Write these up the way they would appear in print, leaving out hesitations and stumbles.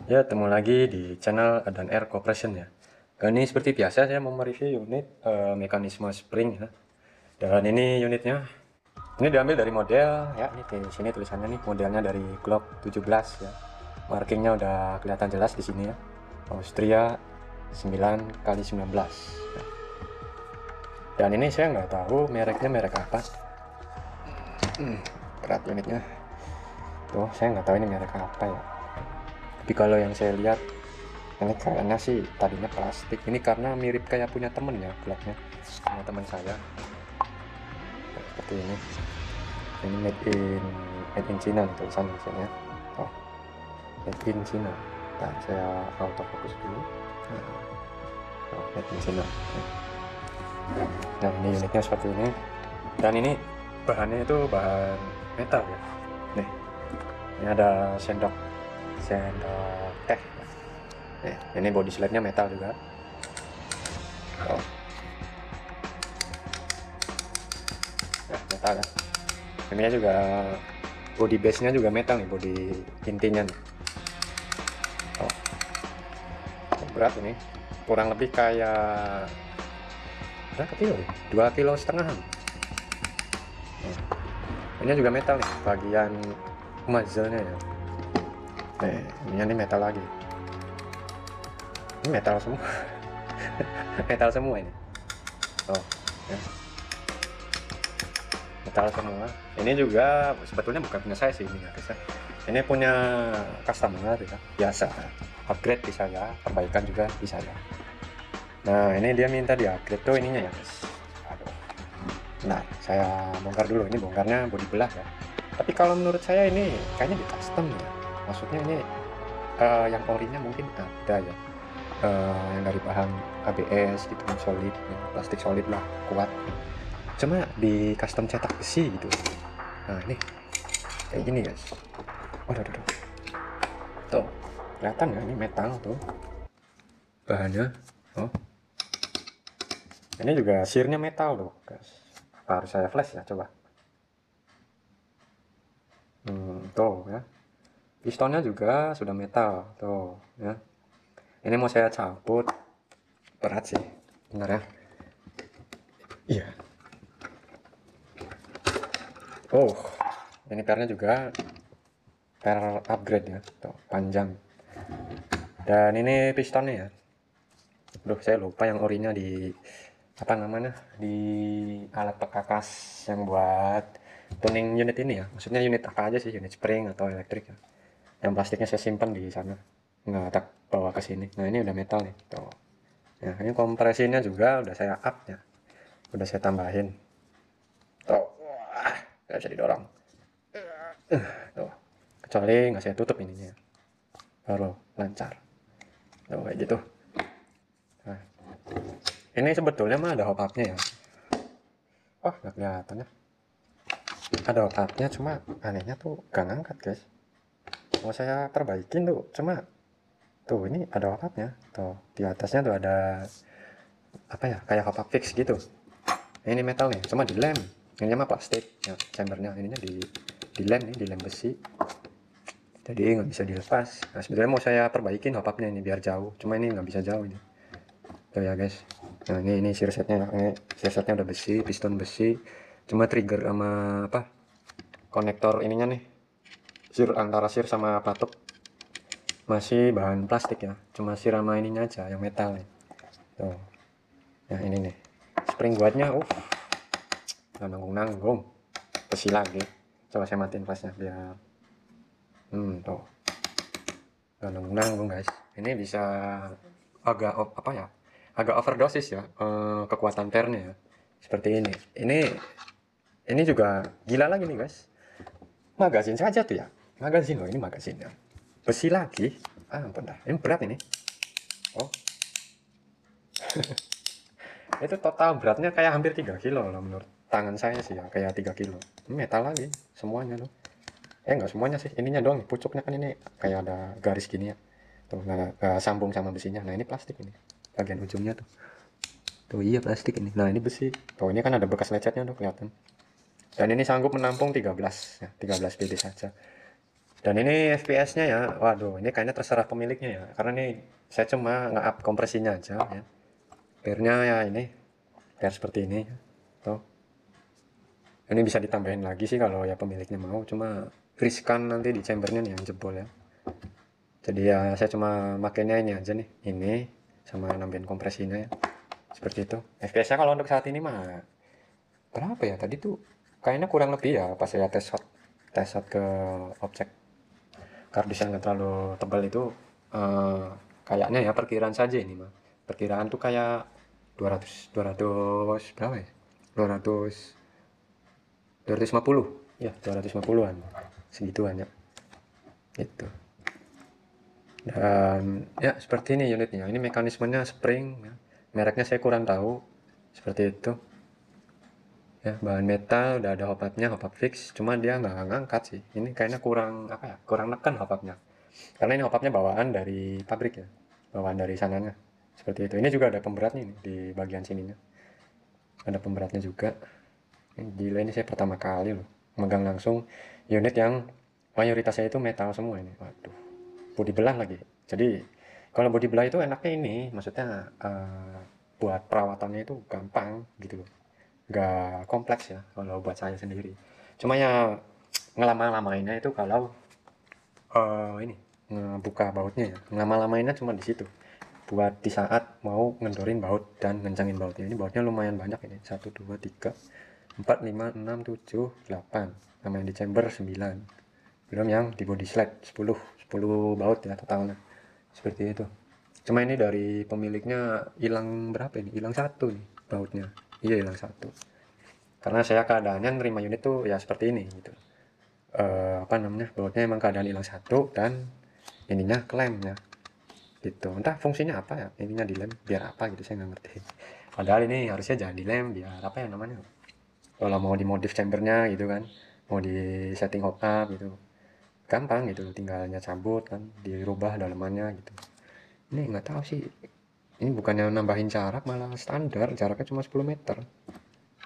Ya, ketemu lagi di channel Adan Air Corporation ya. Kali ini seperti biasa saya mau mereview unit mekanisme spring ya. Dan ini unitnya, ini diambil dari model ya. Ini di sini tulisannya nih, modelnya dari Glock 17 ya. Markingnya udah kelihatan jelas di sini ya. Austria 9x19 ya. Dan ini saya nggak tahu mereknya merek apa. Berat unitnya. Tuh, saya nggak tahu ini merek apa ya. Tapi kalau yang saya lihat ini kayaknya sih tadinya plastik, ini karena mirip kayak punya temen ya, Glocknya punya teman saya. Nah, seperti ini made in China nih tulisan di sini ya. Oh, made in China. Nah, saya autofocus dulu. Oh, made in China. Nah, ini unitnya seperti ini, dan ini bahannya itu bahan metal ya. Nih, ini ada sendok teh. Nih, ini body slide-nya metal juga. Oh. Nah, metal ya. Ini juga body base-nya juga metal nih, body intinya nih. Oh. Berat ini. Kurang lebih kayak berapa kilo ya? 2,5 kilo. Oh. Ini juga metal nih, bagian muzzle-nya ya. Ini metal lagi. Ini metal semua. Metal semua ini. Oh, ya. Metal semua. Ini juga sebetulnya bukan punya saya sih ini ya, guys. Ini punya customer ya, biasa. Upgrade bisa ya, perbaikan juga bisa ya. Nah, ini dia minta di upgrade tuh ininya ya, guys. Aduh. Nah, saya bongkar dulu. Ini bongkarnya bodi belah ya. Tapi kalau menurut saya ini kayaknya di custom ya. Maksudnya ini yang orinya mungkin ada ya. Yang dari bahan ABS gitu, solid ya, plastik solid lah, kuat, cuma di custom cetak besi gitu. Nah, ini kayak gini guys. Waduh, tuh kelihatan ya, ini metal tuh bahannya. Oh, ini juga sirnya metal loh guys. Apa harus saya flash ya, coba. Tuh ya, pistonnya juga sudah metal tuh ya. Ini mau saya cabut, berat sih, benar ya. Iya. Oh, ini pernya juga per upgrade ya, tuh panjang. Dan ini pistonnya ya. Aduh, saya lupa yang orinya di apa namanya, di alat pekakas yang buat tuning unit ini ya. Maksudnya unit apa aja sih, unit spring atau elektrik ya. Yang plastiknya saya simpan di sana, nggak tak bawa ke sini. Nah, ini udah metal nih, tuh. Nah, ini kompresinya juga udah saya up ya, udah saya tambahin. Tuh, wah, nggak bisa didorong. Tuh, kecuali nggak saya tutup ininya, baru lancar. Tuh, kayak gitu. Nah, ini sebetulnya mah ada hop up-nya ya. Oh, nggak kelihatan ya. Ada hop up-nya, cuma anehnya tuh gak ngangkat guys. Mau saya perbaikin tuh, cuma tuh ini ada hop up-nya. Tuh, di atasnya tuh ada apa ya, kayak hop up fix gitu. Ini metal nih, cuma dilem. Ini mah plastik ya, chambernya ininya di lem nih, di lem besi. Jadi nggak bisa dilepas. Nah, sebenarnya mau saya perbaikin hop up-nya ini biar jauh, cuma ini nggak bisa jauh ini. Tuh ya guys. Nah, ini shear setnya, ini shear setnya udah besi, piston besi, cuma trigger sama apa, konektor ininya nih, shear antara shear sama patok masih bahan plastik ya, cuma shear sama ininya aja yang metal nih. Tuh. Nah, ini nih spring guardnya, nanggung besi lagi. Coba saya matiin flashnya biar tuh nanggung guys. Ini bisa agak apa ya, agak overdosis ya, kekuatan pernya ya, seperti ini juga gila lagi nih guys. Magazin saja tuh ya, magazin loh, ini magazinnya besi lagi. Ampun dah, ini berat ini. Oh. Itu total beratnya kayak hampir 3 kilo loh menurut tangan saya sih ya, kayak 3 kilo. Ini metal lagi semuanya tuh. Enggak semuanya sih, ininya doang, pucuknya kan ini kayak ada garis gini ya. Tuh nggak sambung sama besinya. Nah, ini plastik ini, bagian ujungnya tuh. Tuh iya plastik ini. Nah, ini besi. Tuh ini kan ada bekas lecetnya tuh kelihatan. Dan ini sanggup menampung 13 ya, 13 BD saja. Dan ini FPS-nya ya, waduh, ini kayaknya terserah pemiliknya ya, karena ini saya cuma nge-up kompresinya aja ya. Biarnya ya ini, biar seperti ini. Tuh. Ini bisa ditambahin lagi sih kalau ya pemiliknya mau, cuma riskan nanti di chambernya nih yang jebol ya. Jadi ya saya cuma makainya ini aja nih, ini sama nambahin kompresinya ya. Seperti itu. FPS-nya kalau untuk saat ini mah berapa ya? Tadi tuh kayaknya kurang lebih ya pas saya tes shot ke objek kardus yang nggak terlalu tebal itu kayaknya ya perkiraan saja ini mah. Perkiraan tuh kayak 200 berapa ya? 200 250 ya 250-an segituan ya itu. Dan ya seperti ini unitnya, ini mekanismenya spring ya. Mereknya saya kurang tahu, seperti itu ya. Bahan metal, udah ada hop-upnya, hop-up fix, cuma dia nggak ngangkat sih. Ini kayaknya kurang apa ya, kurang neken hop-upnya, karena ini hop-upnya bawaan dari pabrik ya, bawaan dari sananya, seperti itu. Ini juga ada pemberatnya nih di bagian sininya, ada pemberatnya juga. Gila, ini saya pertama kali loh megang langsung unit yang mayoritasnya itu metal semua ini. Waduh, bodi belah lagi. Jadi kalau bodi belah itu enaknya ini, maksudnya buat perawatannya itu gampang gitu loh, nggak kompleks ya kalau buat saya sendiri. Cuma ya ngelama-lamainnya itu kalau ini ngebuka bautnya ya, ngelama-lamainnya cuma di situ, buat di saat mau ngendorin baut dan ngencangin bautnya. Ini bautnya lumayan banyak ini, 1 2 3 4 5 6 7 8, sama yang di chamber 9, belum yang di body slide 10 baut ya totalnya, seperti itu. Cuma ini dari pemiliknya hilang berapa ini, hilang 1 nih bautnya. Iya, hilang 1 karena saya keadaannya nerima unit tuh ya seperti ini gitu. Apa namanya, bautnya emang keadaan hilang 1 dan ininya klem ya gitu. Entah fungsinya apa ya, ininya dilem biar apa gitu, saya nggak ngerti. Padahal ini harusnya jangan dilem, biar apa ya namanya, kalau mau dimodif chambernya gitu kan, mau di setting hot up gitu, gampang gitu, tinggalnya cabut kan, dirubah dalemannya gitu. Ini nggak tahu sih, ini bukannya nambahin jarak, malah standar jaraknya cuma 10 meter.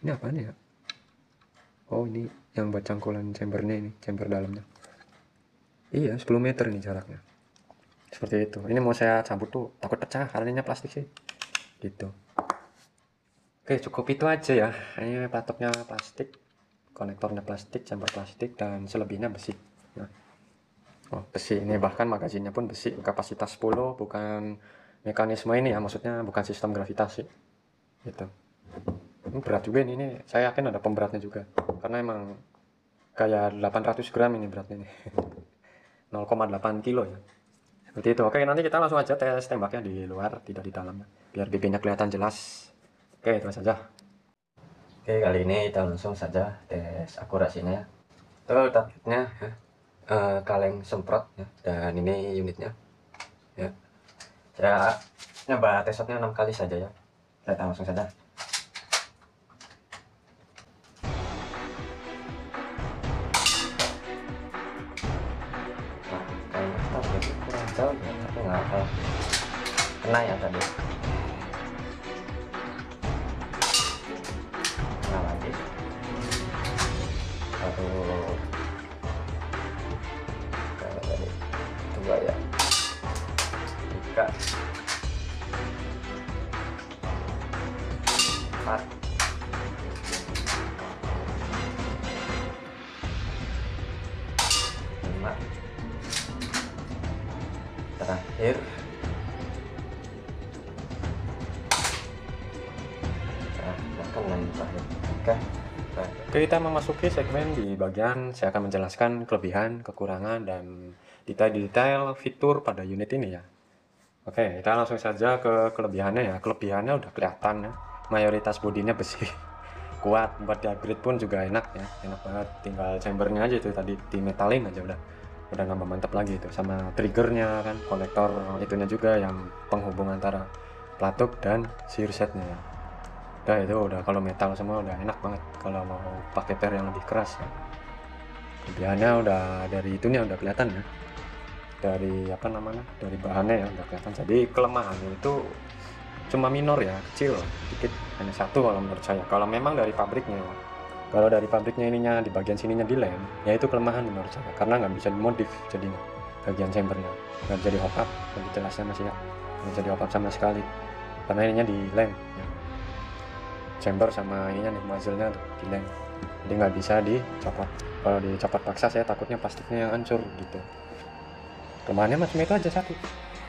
Ini apaan ya? Oh, ini yang buat cangkulan chambernya, ini chamber dalamnya. Iya, 10 meter ini jaraknya, seperti itu. Ini mau saya cabut tuh takut pecah karena ini plastik sih gitu. Oke, cukup itu aja ya. Ini platoknya plastik, konektornya plastik, chamber plastik, dan selebihnya besi. Nah, oh, besi ini, bahkan magazinnya pun besi, kapasitas 10, bukan mekanisme ini ya, maksudnya bukan sistem gravitasi gitu. Ini berat juga ini saya yakin ada pemberatnya juga, karena emang kayak 800 gram ini beratnya nih. 0,8 kilo ya, seperti itu. Oke, nanti kita langsung aja tes tembaknya di luar, tidak di dalam, biar BB-nya kelihatan jelas. Oke, itu saja. Oke, kali ini kita langsung saja tes akurasinya ya. Itu targetnya ya, kaleng semprot ya, dan ini unitnya ya. Saya nyoba tes shotnya 6 kali saja ya. Kita langsung saja. Nah, kayaknya targetnya kurang jauh ya, tapi nggak apa, kena ya tadi. Kena lagi. Aduh, kalau tadi 2 ya, 3, 4, 5, terakhir. Oke, kita memasuki segmen di bagian saya akan menjelaskan kelebihan, kekurangan, dan detail-detail fitur pada unit ini ya. Oke, kita langsung saja ke kelebihannya ya. Kelebihannya udah kelihatan ya, mayoritas bodinya besi. Kuat, buat di upgrade pun juga enak ya, enak banget. Tinggal chambernya aja itu tadi di metalin aja udah nambah mantap lagi itu. Sama triggernya kan, konektor itunya juga yang penghubung antara pelatuk dan si resetnya ya. Udah itu udah, kalau metal semua udah enak banget. Kalau mau pakai per yang lebih keras ya, kelebihannya udah dari itunya udah kelihatan ya, dari apa namanya, dari bahannya ya udah kelihatan. Jadi kelemahannya itu cuma minor ya, kecil dikit, hanya 1 kalau menurut saya, kalau memang dari pabriknya ya. Kalau dari pabriknya ininya di bagian sininya dilem, ya itu kelemahan menurut saya, karena nggak bisa dimodif jadinya bagian chambernya, nggak bisa di hot up, lebih jelasnya masih ya, nggak bisa di hot up sama sekali, karena ininya dilem ya. Chamber sama ininya nih muzzle-nya tuh dilem, jadi nggak bisa dicopot. Kalau dicopot paksa saya takutnya plastiknya yang hancur gitu. Kelemahannya macam itu aja satu.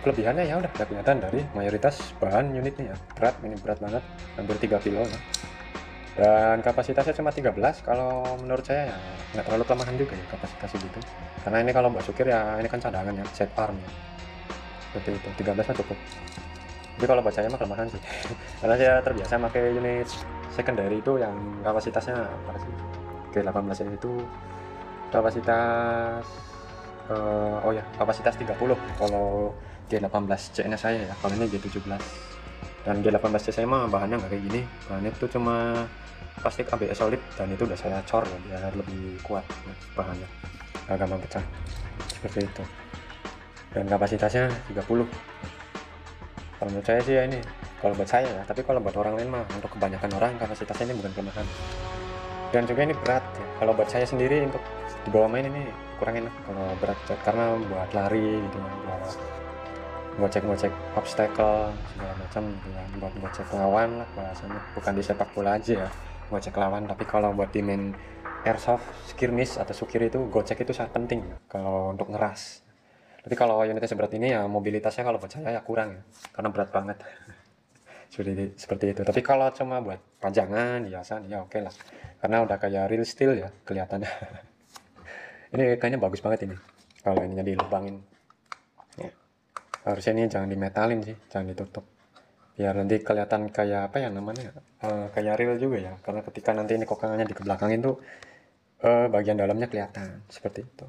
Kelebihannya ya udah kelihatan dari mayoritas bahan unitnya ya, berat, ini berat banget, hampir 3 kilo ya. Dan kapasitasnya cuma 13, kalau menurut saya ya nggak terlalu kelemahan juga ya kapasitasnya gitu, karena ini kalau buat sukir ya ini kan cadangan ya, set arm ya, seperti itu. 13 mah cukup, tapi kalau buat saya mah kelemahan sih karena saya terbiasa pakai unit secondary itu yang kapasitasnya apa sih, G18 itu kapasitas oh ya kapasitas 30 kalau G18C nya saya ya, kalau ini G17. Dan G18C saya mah bahannya nggak kayak gini, bahannya itu cuma plastik ABS solid, dan itu udah saya cor ya biar lebih kuat ya, bahannya nggak gampang pecah seperti itu. Dan kapasitasnya 30. Kalau menurut saya sih ya ini, kalau buat saya ya, tapi kalau buat orang lain mah, untuk kebanyakan orang kapasitasnya ini bukan kelemahan. Dan juga ini berat ya, kalau buat saya sendiri untuk dibawa main ini kurang enak kalau berat, karena buat lari gitu ya, buat ngocek-ngocek obstacle segala macam gitu ya, buat ngocek lawan lah bahasanya, bukan di sepak bola aja ya ngocek lawan, tapi kalau buat di main airsoft, skirmish atau sukir itu gocek itu sangat penting ya, kalau untuk ngeras. Tapi kalau unitnya seberat ini ya mobilitasnya kalau buat saya ya kurang ya, karena berat banget seperti itu. Tapi kalau cuma buat pajangan hiasan ya oke lah, karena udah kayak real steel ya kelihatannya ini kayaknya bagus banget ini kalau ininya dilubangin ya. Harusnya ini jangan dimetalin sih, jangan ditutup, biar nanti kelihatan kayak apa ya namanya, kayak real juga ya, karena ketika nanti ini kokangannya dikebelakangin tuh bagian dalamnya kelihatan seperti itu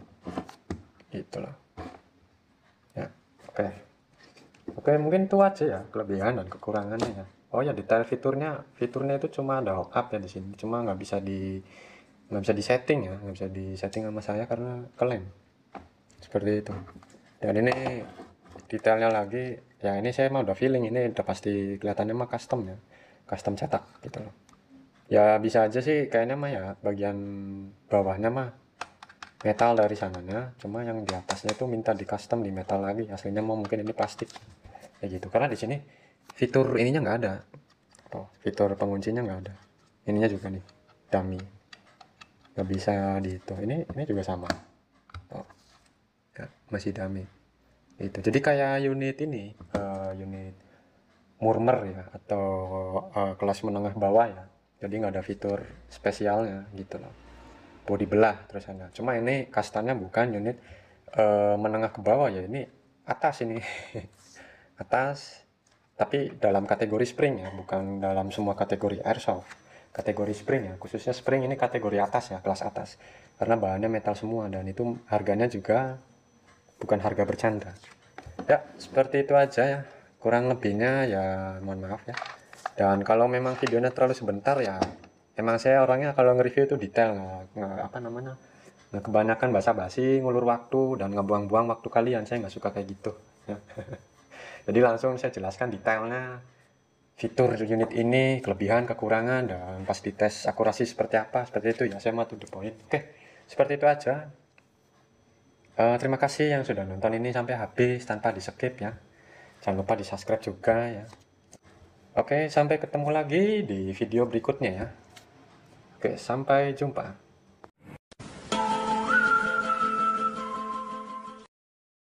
gitu loh ya. Oke, mungkin itu aja ya kelebihan dan kekurangannya ya. Oh ya, detail fiturnya itu cuma ada hook up ya di sini, cuma nggak bisa disetting ya, nggak bisa disetting sama saya karena kelem seperti itu. Dan ini detailnya lagi ya, ini saya mah udah feeling, ini udah pasti kelihatannya mah custom ya, custom cetak gitu loh ya. Bisa aja sih kayaknya mah ya, bagian bawahnya mah metal dari sananya, cuma yang di atasnya itu minta di custom di metal lagi, aslinya mau mungkin ini plastik ya gitu, karena di sini fitur ininya nggak ada. Oh, fitur penguncinya nggak ada, ininya juga nih dummy, nggak bisa di itu. Ini juga sama. Oh, ya, masih dummy itu. Jadi kayak unit ini, unit murmer ya, atau kelas menengah bawah ya, jadi nggak ada fitur spesialnya gitu loh, bodi belah terusannya. Cuma ini kastanya bukan unit menengah ke bawah ya, ini atas ini atas, tapi dalam kategori spring ya, bukan dalam semua kategori airsoft, kategori spring ya, khususnya spring ini kategori atas ya, kelas atas, karena bahannya metal semua, dan itu harganya juga bukan harga bercanda ya. Seperti itu aja ya, kurang lebihnya ya mohon maaf ya. Dan kalau memang videonya terlalu sebentar ya, emang saya orangnya kalau nge-review itu detail, nggak apa namanya, nggak kebanyakan basa-basi ngulur waktu dan ngebuang-buang waktu kalian, saya nggak suka kayak gitu ya. Jadi langsung saya jelaskan detailnya, fitur unit ini, kelebihan, kekurangan, dan pas dites akurasi seperti apa, seperti itu ya, saya mah to the point. Oke, seperti itu aja. Terima kasih yang sudah nonton ini sampai habis tanpa di skip ya. Jangan lupa di subscribe juga ya. Oke, sampai ketemu lagi di video berikutnya ya. Oke, sampai jumpa.